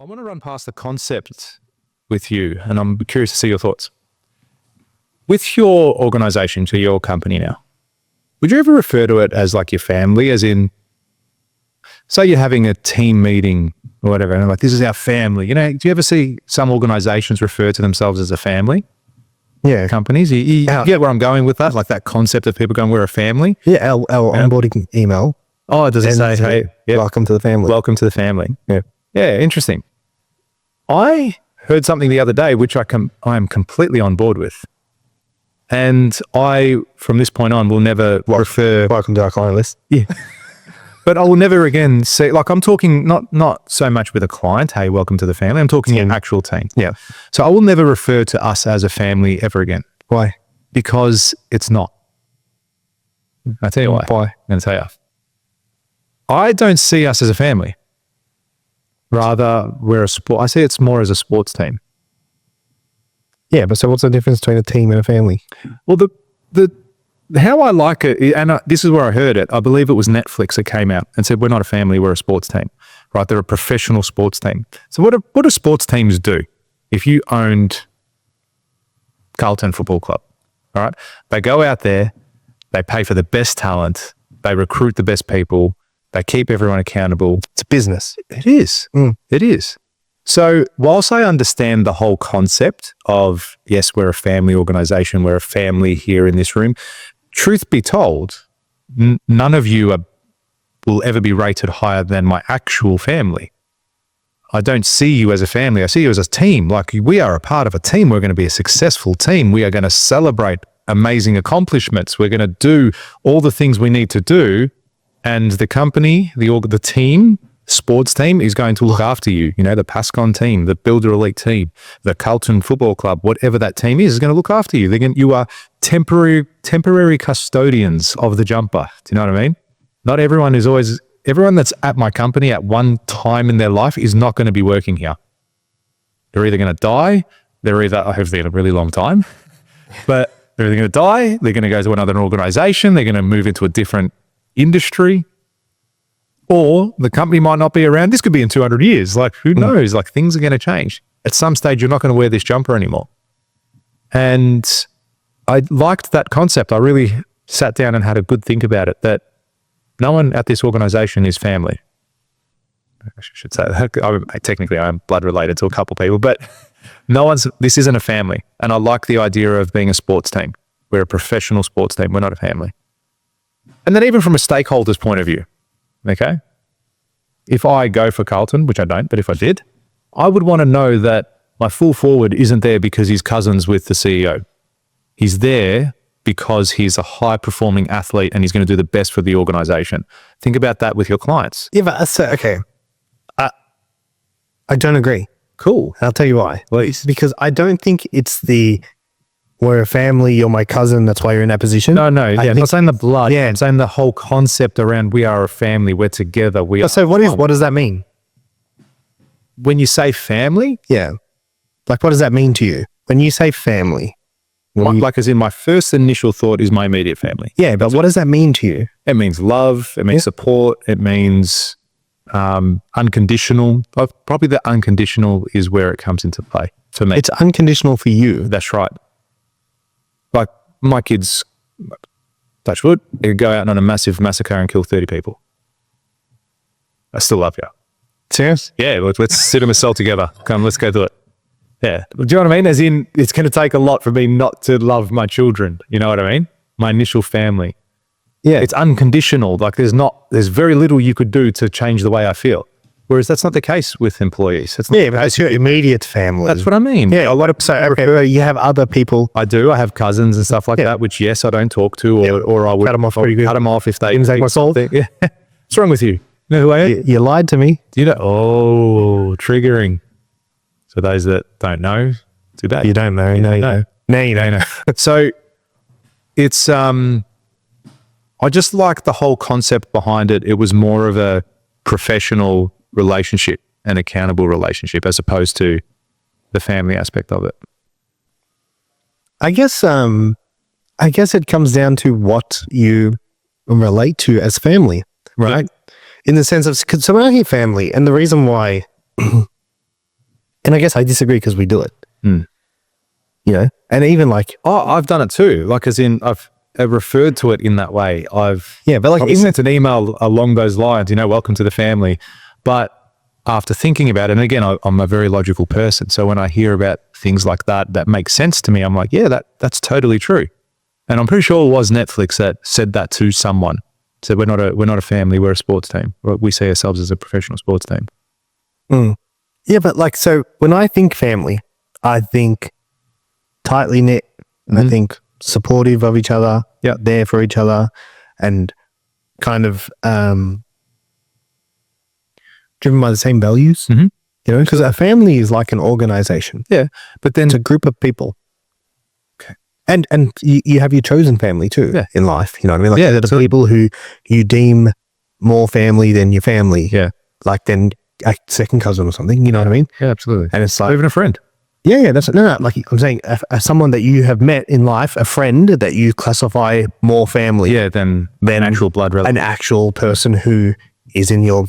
I want to run past the concept with you, and I'm curious to see your thoughts. With your organization, to your company now, would you ever refer to it as like your family, as in, say you're having a team meeting or whatever, and like, this is our family. You know, do you ever see some organizations refer to themselves as a family? Yeah. Companies? You get where I'm going with that? Like that concept of people going, we're a family? Yeah, our onboarding email. Oh, does it say, hey, yep, welcome to the family. Welcome to the family. Yeah. Yeah, interesting. I heard something the other day, which I am completely on board with. And I, from this point on, will never refer... Welcome to our client list. Yeah. But I will never again say, like, I'm talking not so much with a client, hey, welcome to the family. I'm talking an actual team. Yeah. So I will never refer to us as a family ever again. Why? Because it's not. I'll tell you why. Why? I'm going to tell you. I don't see us as a family. Rather, we're a sport. I see it's more as a sports team. Yeah, but so what's the difference between a team and a family? Well, the how I like it, and this is where I heard it. I believe it was Netflix that came out and said, we're not a family, we're a sports team. Right? They're a professional sports team. So what do sports teams do? If you owned Carlton Football Club, all right, they go out there, they pay for the best talent, they recruit the best people, they keep everyone accountable. It's a business. It is. It is. So whilst I understand the whole concept of, yes, we're a family organization, we're a family here in this room, truth be told, none of you will ever be rated higher than my actual family. I don't see you as a family. I see you as a team. Like, we are a part of a team. We're going to be a successful team. We are going to celebrate amazing accomplishments. We're going to do all the things we need to do. And the company, the team, sports team is going to look after you. You know, the Pascon team, the Builder Elite team, the Carlton Football Club, whatever that team is going to look after you. You are temporary custodians of the jumper. Do you know what I mean? Not everyone is always, everyone that's at my company at one time in their life is not going to be working here. They're either going to die, hopefully in a really long time, but they're either going to die, they're going to go to another organization, they're going to move into a different industry, or the company might not be around. This could be in 200 years. Like, who knows? Like, things are going to change. At some stage, you're not going to wear this jumper anymore. And I liked that concept. I really sat down and had a good think about it, that no one at this organization is family. I should say that. Technically, I'm blood related to a couple people, but this isn't a family. And I like the idea of being a sports team. We're a professional sports team. We're not a family. And then even from a stakeholder's point of view, okay, if I go for Carlton, which I don't, but if I did, I would want to know that my full forward isn't there because he's cousins with the CEO. He's there because he's a high-performing athlete and he's going to do the best for the organization. Think about that with your clients. Yeah, but okay. I don't agree. Cool. And I'll tell you why. Well, it's because I don't think it's we're a family, you're my cousin, that's why you're in that position. No. Yeah, I'm not saying the blood. Yeah. I'm saying the whole concept around we are a family, we're together. So what does that mean? When you say family? Yeah. Like, what does that mean to you? When you say family? Like, as in, my first initial thought is my immediate family. Yeah, but what does that mean to you? It means love. It means support. It means unconditional. Probably the unconditional is where it comes into play for me. It's unconditional for you. That's right. Like, my kids, touch wood, they could go out on a massive massacre and kill 30 people. I still love you. Serious? Yeah, let's sit them a cell together. Come, let's go do it. Yeah. Do you know what I mean? As in, it's going to take a lot for me not to love my children. You know what I mean? My initial family. Yeah. It's unconditional. Like, there's very little you could do to change the way I feel. Whereas that's not the case with employees. But it's your immediate family. That's what I mean. Yeah. You have other people. I do. I have cousins and stuff like that, which, yes, I don't talk to, or I would cut them off pretty good. Cut them off if they take my soul. Yeah. What's wrong with you? You know who I am? You lied to me. Do you know? Oh, triggering. So those that don't know, too bad. You don't know. No, you don't. No, you don't know. So it's, I just like the whole concept behind it. It was more of a professional relationship, an accountable relationship, as opposed to the family aspect of it. I guess it comes down to what you relate to as family, right? In the sense of, so when I hear family, and the reason why And I guess I disagree because we do it. Mm. You know, and even like, Oh, I've done it too. Like, as in, I've referred to it in that way. but like, I've sent an email along those lines, welcome to the family. But after thinking about it, and again, I'm a very logical person. So when I hear about things like that makes sense to me, I'm like, yeah, that's totally true. And I'm pretty sure it was Netflix that said that to someone. Said, we're not a family, we're a sports team. We see ourselves as a professional sports team. Yeah, but like, so when I think family, I think tightly knit, and I think supportive of each other, there for each other, and kind of driven by the same values. You know, because a family is like an organization. Yeah, but then It's a group of people. Okay. And you have your chosen family too in life. You know what I mean? Like, Yeah, the people who you deem more family than your family. Yeah. Like then a second cousin or something. You know what I mean? Yeah, absolutely. And it's like, even a friend. yeah, that's no. Like I'm saying, someone that you have met in life, a friend that you classify more family. Yeah, than actual blood relative. An actual person who is in your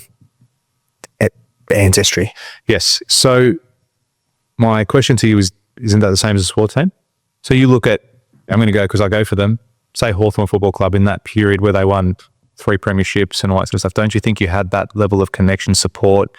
ancestry. Yes. So my question to you is, isn't that the same as a sports team? So you look at, I'm going to go because I go for them, say Hawthorn Football Club in that period where they won 3 premierships and all that sort of stuff. Don't you think you had that level of connection, support,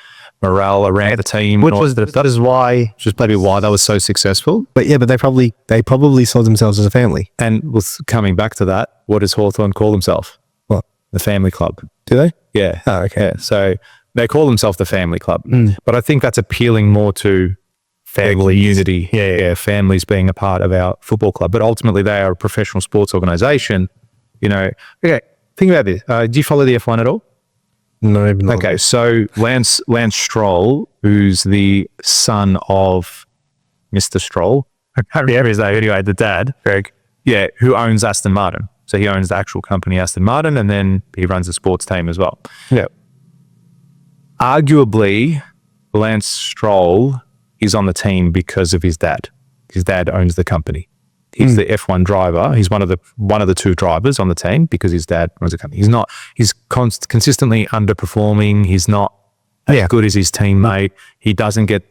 morale around the team? Which is why maybe why they were so successful. But yeah, but they probably saw themselves as a family. And with coming back to that, what does Hawthorn call themselves? What? The family club. Do they? Yeah. Oh, okay. Yeah. So they call themselves the family club. But I think that's appealing more to family unity. Yeah. Families being a part of our football club. But ultimately they are a professional sports organization. Okay, think about this. Do you follow the F1 at all? Not even. Okay, so Lance Stroll, who's the son of Mr. Stroll, I can't remember his name anyway, the dad, Greg, who owns Aston Martin. So he owns the actual company Aston Martin, and then he runs a sports team as well. Yeah. Arguably, Lance Stroll is on the team because of his dad. His dad owns the company. He's the F1 driver. He's one of the 2 drivers on the team because his dad runs the company. He's consistently underperforming. He's not as good as his teammate. He doesn't get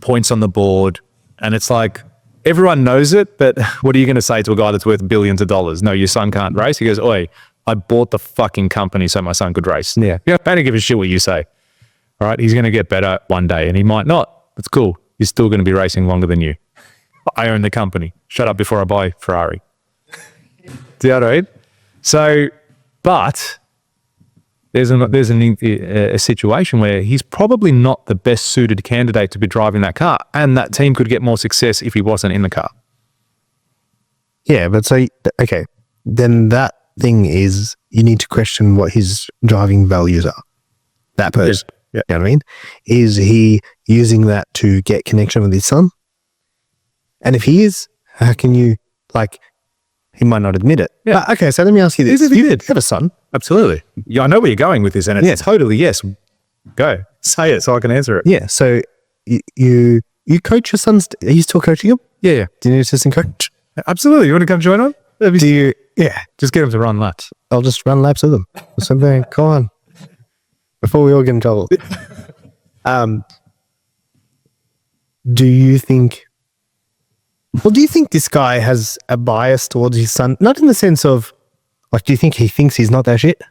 points on the board. And it's like, everyone knows it, but what are you going to say to a guy that's worth billions of dollars? No, your son can't race. He goes, oi, I bought the fucking company so my son could race. Yeah. I don't give a shit what you say. All right. He's going to get better one day and he might not. That's cool. He's still going to be racing longer than you. I own the company. Shut up before I buy Ferrari. Do you know what I mean? So, but there's a situation where he's probably not the best suited candidate to be driving that car, and that team could get more success if he wasn't in the car. Yeah, but so, okay, then that thing is, you need to question what his driving values are. That person. Yeah. You know what I mean? Is he using that to get connection with his son? And if he is, how can you, like, he might not admit it. Yeah. But, okay, so let me ask you this. You have a son. Absolutely. Yeah, I know where you're going with this, and it's totally yes. Go. Say it so I can answer it. Yeah, so you coach your sons. Are you still coaching him? Yeah. Do you need an assistant coach? Absolutely. You want to come join on? Do you? Yeah. Just get them to run laps. I'll just run laps with them. Or something. Come on. Before we all get in trouble. Do you think this guy has a bias towards his son? Not in the sense of, like, do you think he thinks he's not that shit?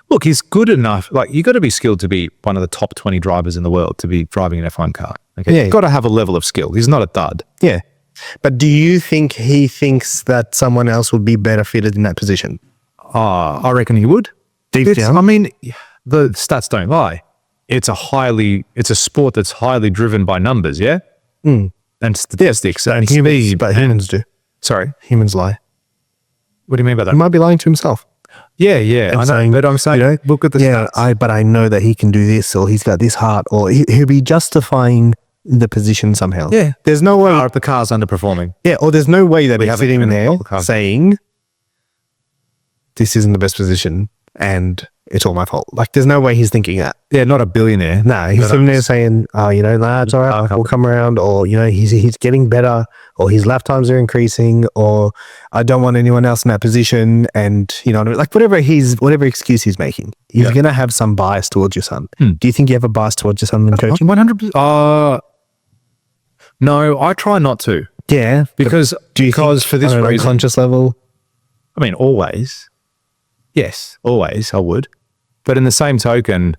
Look, he's good enough. Like, you got to be skilled to be one of the top 20 drivers in the world to be driving an F1 car. Okay. Yeah. You've got to have a level of skill. He's not a dud. Yeah. But do you think he thinks that someone else would be better fitted in that position? I reckon he would. Deep down? I mean, the stats don't lie. It's a sport that's highly driven by numbers, yeah? And statistics. And humans do. Sorry? Humans lie. What do you mean by that? He might be lying to himself. Yeah. I know, but I'm saying, look at the stats. But I know that he can do this, or he's got this heart, or he'll be justifying the position somehow. Yeah. There's no way. The car's underperforming. Yeah, or there's no way that he's sitting in there the car. saying, this isn't the best position, and it's all my fault. Like, there's no way he's thinking that. Yeah, not a billionaire. No, he's sitting there saying, oh, you know, nah, it's all right. We'll come around. Or, you know, he's getting better, or his lap times are increasing, or I don't want anyone else in that position. And, you know, like whatever excuse he's making, he's going to have some bias towards your son. Do you think you have a bias towards your son when coaching? 100%. No, I try not to. Yeah. Because for this reason, conscious level? I mean, always. Yes, always I would. But in the same token,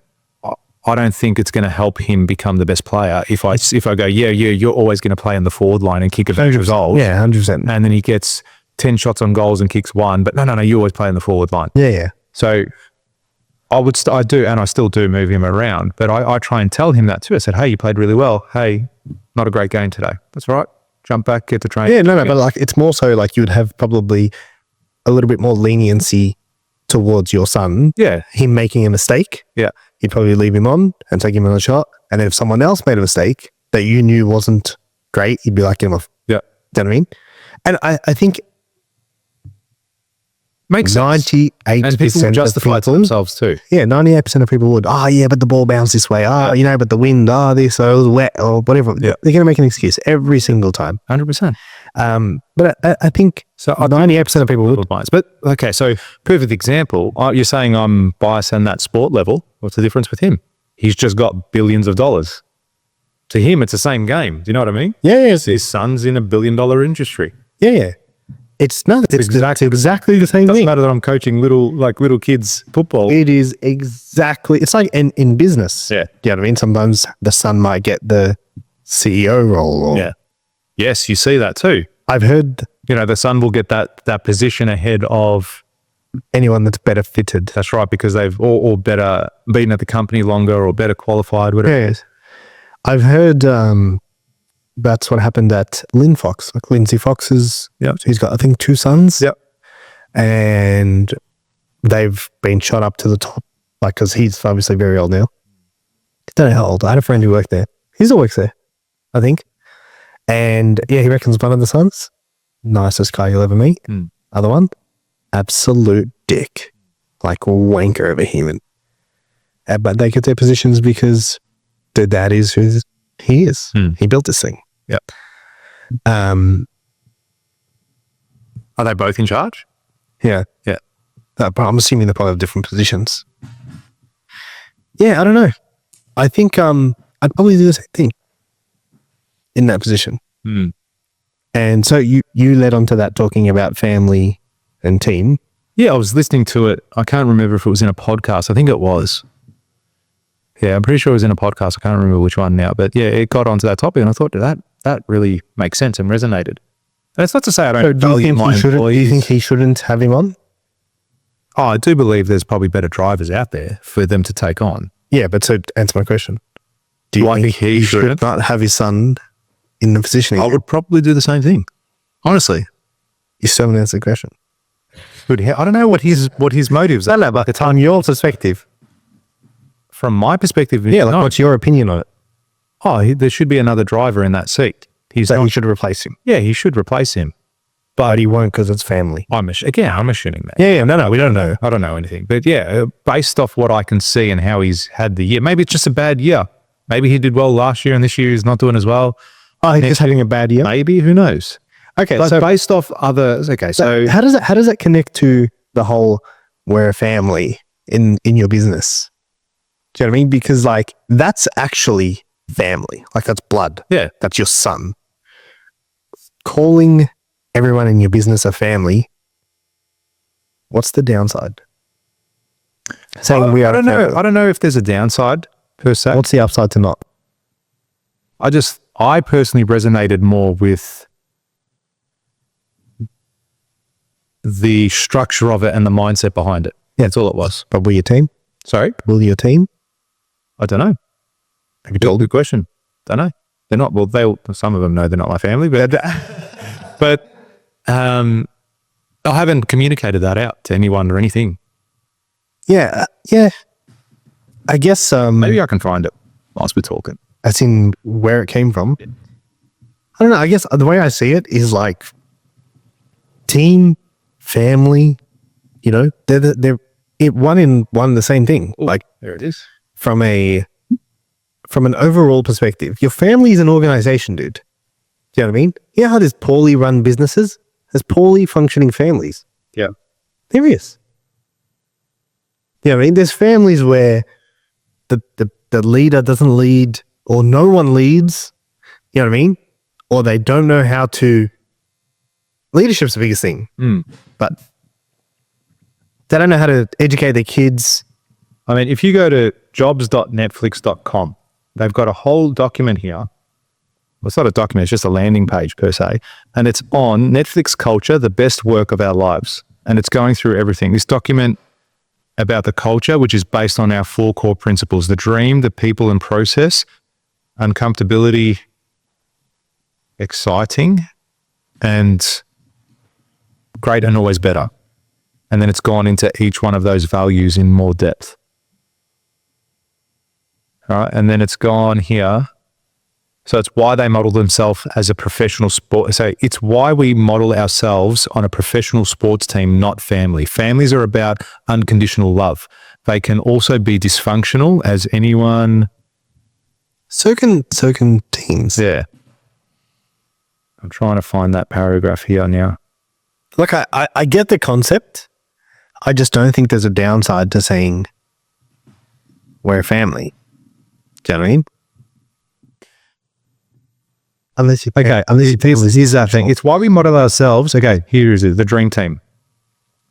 I don't think it's going to help him become the best player if I go, you're always going to play in the forward line and kick a bunch of goals. Yeah, 100%. And then he gets 10 shots on goals and kicks 1. But no, you always play in the forward line. Yeah. So I do, and I still do move him around. But I try and tell him that too. I said, hey, you played really well. Hey, not a great game today. That's all right. Jump back, get the train. Yeah, no, but like it's more so like you would have probably a little bit more leniency towards your son. Yeah. Him making a mistake. Yeah. You'd probably leave him on and take him on a shot. And if someone else made a mistake that you knew wasn't great, you'd be like, get him off. Yeah. Do you know what I mean? And I think makes 98% and people justify it to themselves too. Yeah, 98% of people would, but the ball bounced this way. You know, but the wind, this, or it was wet, or whatever. Yeah. They're going to make an excuse every single time. 100%. But I think so. 98% of people would. Bias. But okay, so perfect example. You're saying I'm biased on that sport level. What's the difference with him? He's just got billions of dollars. To him, it's the same game. Do you know what I mean? Yeah. His son's in $1 billion industry. Yeah. It's exactly the same thing. Doesn't matter that I'm coaching little kids football. It is exactly. It's like in business. Yeah. Do you know what I mean? Sometimes the son might get the CEO role. Or, yeah. Yes, you see that too. I've heard, you know, the son will get that position ahead of anyone that's better fitted. That's right, because they've or better been at the company longer or better qualified, whatever it is. I've heard that's what happened at Lynn Fox. Like Lindsay Fox's, he's got, I think, 2 sons. Yep. And they've been shot up to the top, like, because he's obviously very old now. I don't know how old. I had a friend who worked there. He still works there, I think. And yeah, he reckons one of the sons, nicest guy you'll ever meet. Other one, absolute dick, like wanker over human. But they get their positions because their dad is who he is. He built this thing. Yep. Are they both in charge? Yeah. Yeah. But I'm assuming they're probably have different positions. Yeah, I don't know. I think I'd probably do the same thing in that position. And so you led on to that talking about family and team. Yeah, I was listening to it. I can't remember if it was in a podcast. I think it was. Yeah, I'm pretty sure it was in a podcast. I can't remember which one now. But yeah, it got onto that topic and I thought that really makes sense and resonated. And it's not to say I don't value my employees. Do you think he shouldn't have him on? Oh, I do believe there's probably better drivers out there for them to take on. Yeah, but so answer my question. Do you think he should not have his son in the position? I would probably do the same thing. Honestly. You still haven't answered the question. I don't know what his motives are. No, but on your perspective. From my perspective, yeah, like what's your opinion on it? Oh, there should be another driver in that seat. He should replace him. Yeah, he should replace him. But he won't because it's family. I'm assuming that. Yeah, no, we don't know. I don't know anything. But yeah, based off what I can see and how he's had the year, maybe it's just a bad year. Maybe he did well last year and this year he's not doing as well. Oh, he's just having a bad year? Maybe, who knows? Okay, but so based off others, okay, so how does that connect to the whole we're a family in your business? Do you know what I mean? Because like that's actually family. Like that's blood. Yeah. That's your son. Calling everyone in your business a family, what's the downside? Saying I don't know if there's a downside per se. What's the upside to not? I personally resonated more with the structure of it and the mindset behind it. Yeah. That's all it was. But will your team? Sorry? Will your team? I don't know. Have you told? Good question. Don't know. They're not, well, some of them know they're not my family, but I haven't communicated that out to anyone or anything. Yeah. I guess maybe I can find it whilst we're talking. As in where it came from. I don't know. I guess the way I see it is like team, family, you know, they're one in one the same thing. Ooh, like there it is. from an overall perspective, your family is an organization, dude. Do you know what I mean? You know how there's poorly run businesses? There's poorly functioning families. Yeah. There is. You know what I mean? There's families where the leader doesn't lead or no one leads. You know what I mean? Or they don't know how to. Leadership's the biggest thing. But they don't know how to educate their kids. I mean, if you go to jobs.netflix.com, they've got a whole document here. Well, it's not a document, it's just a landing page per se. And it's on Netflix culture, the best work of our lives. And it's going through everything. This document about the culture, which is based on our 4 core principles: the dream, the people and process, uncomfortability, exciting, and great and always better. And then it's gone into each one of those values in more depth. All right. And then it's gone here. So it's why they model themselves as a professional sport. So it's why we model ourselves on a professional sports team, not family. Families are about unconditional love. They can also be dysfunctional, as anyone. So can teams. Yeah. I'm trying to find that paragraph here now. Look, I get the concept. I just don't think there's a downside to saying we're a family. Do you know what I mean? Unless you Here's that thing. It's why we model ourselves. Okay, here is it, the dream team.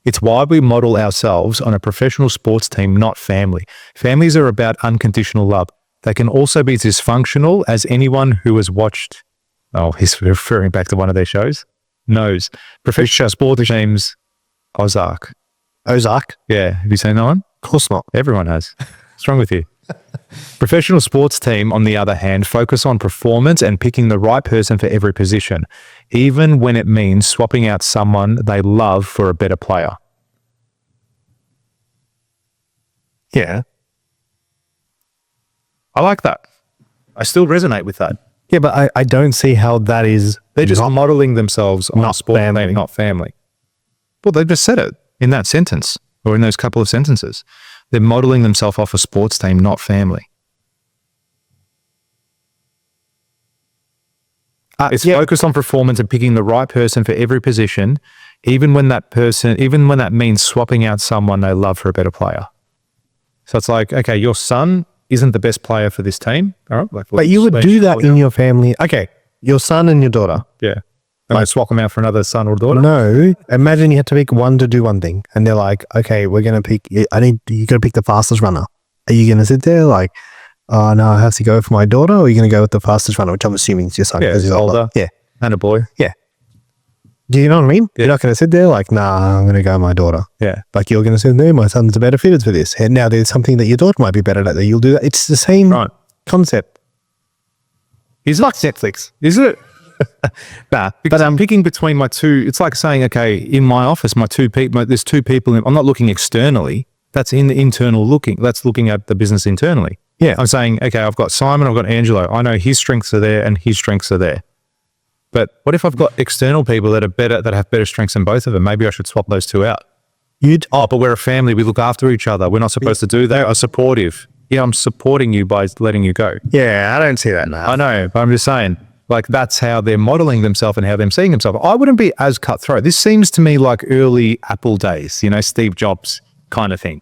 It's why we model ourselves on a professional sports team, not family. Families are about unconditional love. They can also be dysfunctional, as anyone who has watched, he's referring back to one of their shows, knows. Professional sports teams, Ozark. Yeah. Have you seen that one? Of course not. Everyone has. What's wrong with you? Professional sports team, on the other hand, focus on performance and picking the right person for every position, even when it means swapping out someone they love for a better player. Yeah. I like that. I still resonate with that. Yeah, but I don't see how that is. They're just modeling themselves on a sport team, not family. Well, they just said it in that sentence, or in those couple of sentences. They're modeling themselves off a sports team, not family. It's focused on performance and picking the right person for every position, even when that means swapping out someone they love for a better player. So it's like, okay, your son isn't the best player for this team. All right. But you would do that in your family. Okay. Your son and your daughter. Yeah. And swap them out for another son or daughter? No. Imagine you had to pick one to do one thing. And they're like, okay, we're going to pick, you got to pick the fastest runner. Are you going to sit there like, oh, no, I have to go for my daughter? Or are you going to go with the fastest runner, which I'm assuming is your son? Yeah, he's older. Yeah. And a boy. Yeah. Do you know what I mean? Yeah. You're not going to sit there like, nah, I'm going to go with my daughter. Yeah. Like you're going to sit there, my son's a better fitted for this. And now there's something that your daughter might be better at that you'll do that. It's the same concept. He's like Netflix. Is it? Nah, because I'm picking between my two. It's like saying, okay, in my office, there's 2 people. I'm not looking externally. That's in the internal looking. That's looking at the business internally. Yeah. I'm saying, okay, I've got Simon, I've got Angelo. I know his strengths are there and his strengths are there. But what if I've got external people that have better strengths than both of them? Maybe I should swap those 2 out. But we're a family. We look after each other. We're not supposed to do that. I'm supportive. Yeah, I'm supporting you by letting you go. Yeah, I don't see that now. I know, but I'm just saying, like, that's how they're modeling themselves and how they're seeing themselves. I wouldn't be as cutthroat. This seems to me like early Apple days, Steve Jobs kind of thing.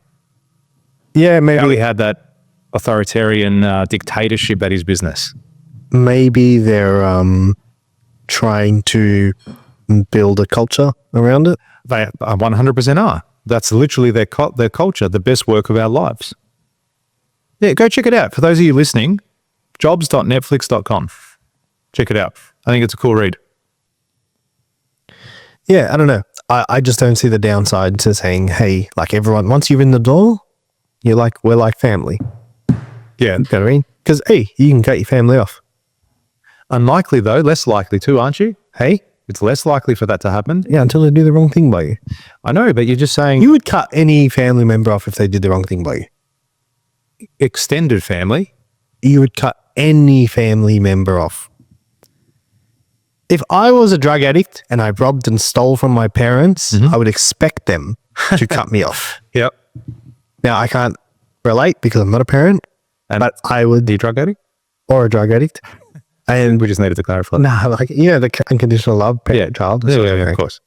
Yeah, maybe. How he had that authoritarian dictatorship at his business. Maybe they're trying to build a culture around it. They 100% are. That's literally their culture, the best work of our lives. Yeah, go check it out. For those of you listening, jobs.netflix.com. Check it out. I think it's a cool read. Yeah, I don't know. I just don't see the downside to saying, hey, like everyone, once you're in the door, we're like family. Yeah. You know what I mean? Because, hey, you can cut your family off. Unlikely though, less likely too, aren't you? Hey, it's less likely for that to happen. Yeah, until they do the wrong thing by you. I know, but you're just saying... You would cut any family member off if they did the wrong thing by you. Extended family? You would cut any family member off. If I was a drug addict and I robbed and stole from my parents, I would expect them to cut me off. Yep. Now, I can't relate because I'm not a parent, but I would. Are you drug addict? Or a drug addict. And We just needed to clarify. nah, like, the unconditional love, parent, child. Yeah, of course.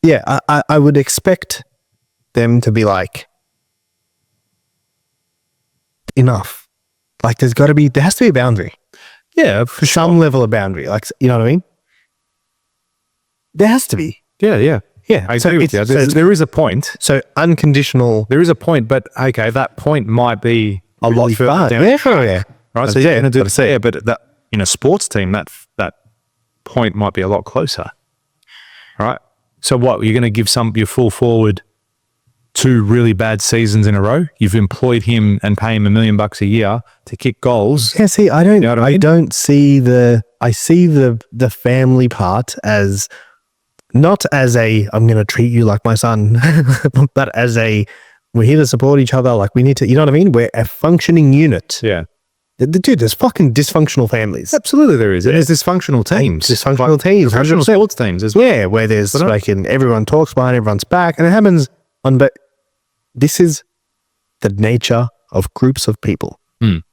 Yeah, I would expect them to be like, enough. Like, there has to be a boundary. Yeah, For some level of boundary. Like, you know what I mean? There has to be. yeah. Yeah. I agree with you. There is a point. So unconditional. There is a point, but okay, that point might be a lot further down. Yeah. Right. So yeah, but that in a sports team, that point might be a lot closer. Right. So what, you're going to give your full forward 2 really bad seasons in a row? You've employed him and pay him $1 million a year to kick goals. Yeah. See, I don't. You know what I mean? I don't see I see the family part as not as a I'm going to treat you like my son, but as a we're here to support each other. Like we need to. You know what I mean? We're a functioning unit. Yeah. Dude, there's fucking dysfunctional families. Absolutely, there is. There's dysfunctional teams. Dysfunctional teams. Dysfunctional sports teams as well. Yeah, where there's like everyone talks behind everyone's back, and it happens on. But this is the nature of groups of people. Mm.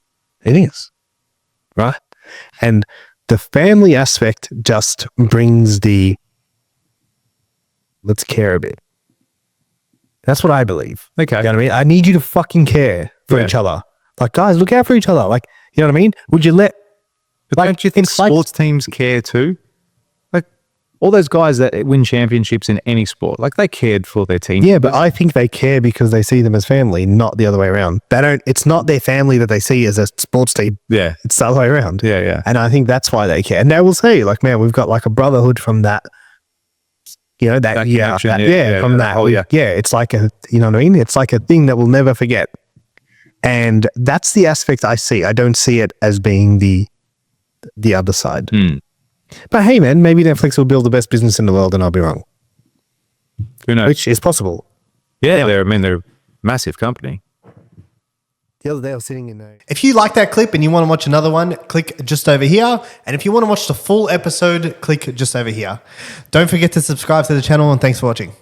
It is, right? And the family aspect just brings the let's care a bit. That's what I believe. Okay. You know what I mean? I need you to fucking care for each other. Like, guys, look out for each other. Like, you know what I mean? Would you let... But don't you think sports teams care too? Like, all those guys that win championships in any sport, like, they cared for their team. Yeah, but I think they care because they see them as family, not the other way around. They don't... It's not their family that they see as a sports team. Yeah. It's the other way around. Yeah. And I think that's why they care. And they will say, like, man, we've got, like, a brotherhood from that... You know, that it's like a, you know what I mean? It's like a thing that we'll never forget. And that's the aspect I see. I don't see it as being the other side. Mm. But hey, man, maybe Netflix will build the best business in the world and I'll be wrong. Who knows? Which is possible. Yeah, they're a massive company. The other day I was sitting in a... If you like that clip and you want to watch another one, click just over here. And if you want to watch the full episode, click just over here. Don't forget to subscribe to the channel and thanks for watching.